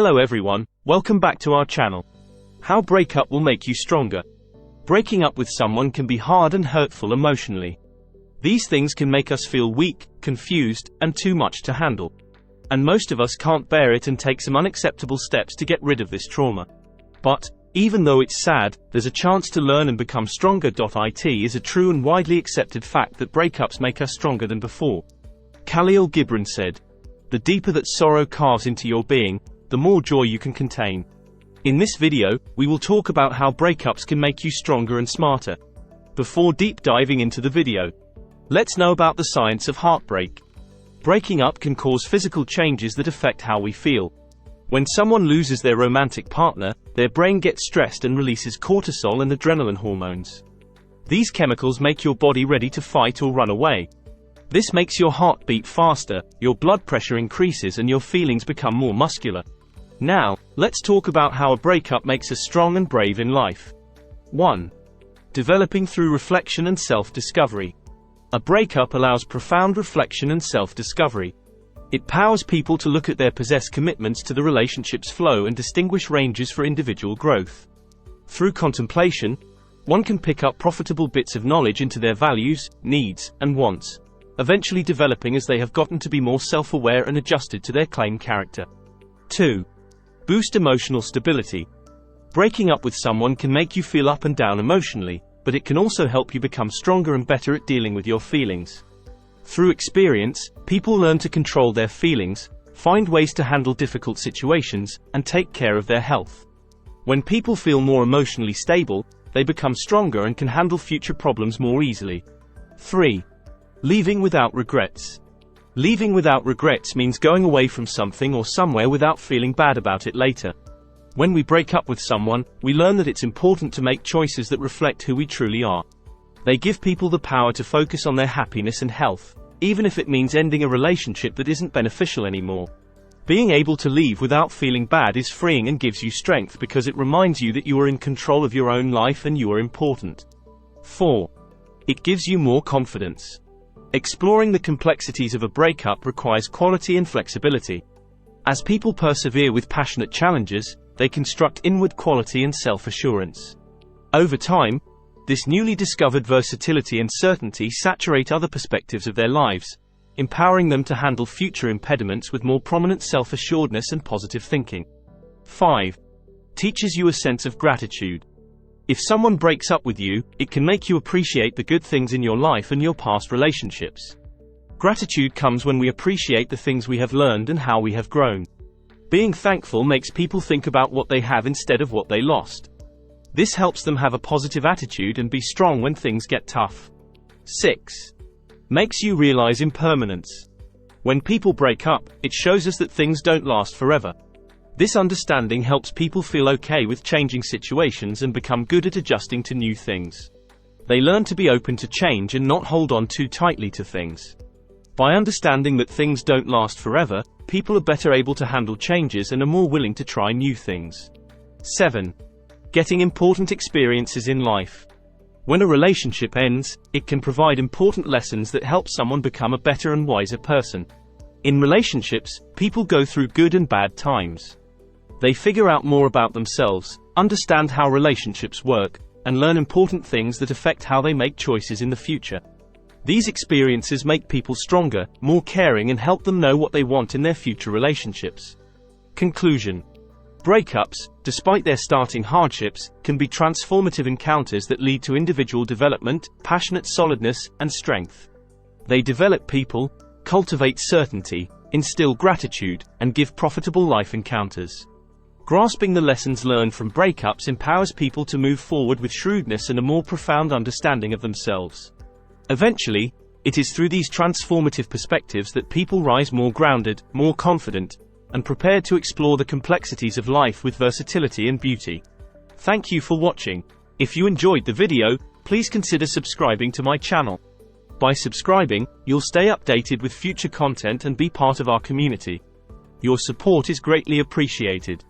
Hello everyone, welcome back to our channel. How breakup will make you stronger. Breaking up with someone can be hard and hurtful emotionally. These things can make us feel weak, confused, and too much to handle. And most of us can't bear it and take some unacceptable steps to get rid of this trauma. But, even though it's sad, there's a chance to learn and become stronger. It is a true and widely accepted fact that breakups make us stronger than before. Khalil Gibran said, "The deeper that sorrow carves into your being, the more joy you can contain." In this video, we will talk about how breakups can make you stronger and smarter. Before deep diving into the video, let's know about the science of heartbreak. Breaking up can cause physical changes that affect how we feel. When someone loses their romantic partner, their brain gets stressed and releases cortisol and adrenaline hormones. These chemicals make your body ready to fight or run away. This makes your heart beat faster, your blood pressure increases, and your feelings become more muscular. Now, let's talk about how a breakup makes us strong and brave in life. 1. Developing through reflection and self-discovery. A breakup allows profound reflection and self-discovery. It powers people to look at their past commitments to the relationship's flow and distinguish ranges for individual growth. Through contemplation, one can pick up profitable bits of knowledge into their values, needs, and wants, eventually developing as they have gotten to be more self-aware and adjusted to their claimed character. 2. Boost emotional stability. Breaking up with someone can make you feel up and down emotionally, but it can also help you become stronger and better at dealing with your feelings. Through experience, people learn to control their feelings, find ways to handle difficult situations, and take care of their health. When people feel more emotionally stable, they become stronger and can handle future problems more easily. 3. Leaving without regrets. Leaving without regrets means going away from something or somewhere without feeling bad about it later. When we break up with someone, we learn that it's important to make choices that reflect who we truly are. They give people the power to focus on their happiness and health, even if it means ending a relationship that isn't beneficial anymore. Being able to leave without feeling bad is freeing and gives you strength because it reminds you that you are in control of your own life and you are important. 4. It gives you more confidence. Exploring the complexities of a breakup requires quality and flexibility. As people persevere with passionate challenges, they construct inward quality and self-assurance. Over time, this newly discovered versatility and certainty saturate other perspectives of their lives, empowering them to handle future impediments with more prominent self-assuredness and positive thinking. 5. Teaches you a sense of gratitude. If someone breaks up with you, it can make you appreciate the good things in your life and your past relationships. Gratitude comes when we appreciate the things we have learned and how we have grown. Being thankful makes people think about what they have instead of what they lost. This helps them have a positive attitude and be strong when things get tough. 6. Makes you realize impermanence. When people break up, it shows us that things don't last forever. This understanding helps people feel okay with changing situations and become good at adjusting to new things. They learn to be open to change and not hold on too tightly to things. By understanding that things don't last forever, people are better able to handle changes and are more willing to try new things. 7. Getting important experiences in life. When a relationship ends, it can provide important lessons that help someone become a better and wiser person. In relationships, people go through good and bad times. They figure out more about themselves, understand how relationships work, and learn important things that affect how they make choices in the future. These experiences make people stronger, more caring, and help them know what they want in their future relationships. Conclusion. Breakups, despite their starting hardships, can be transformative encounters that lead to individual development, passionate solidness, and strength. They develop people, cultivate certainty, instill gratitude, and give profitable life encounters. Grasping the lessons learned from breakups empowers people to move forward with shrewdness and a more profound understanding of themselves. Eventually, it is through these transformative perspectives that people rise more grounded, more confident, and prepared to explore the complexities of life with versatility and beauty. Thank you for watching. If you enjoyed the video, please consider subscribing to my channel. By subscribing, you'll stay updated with future content and be part of our community. Your support is greatly appreciated.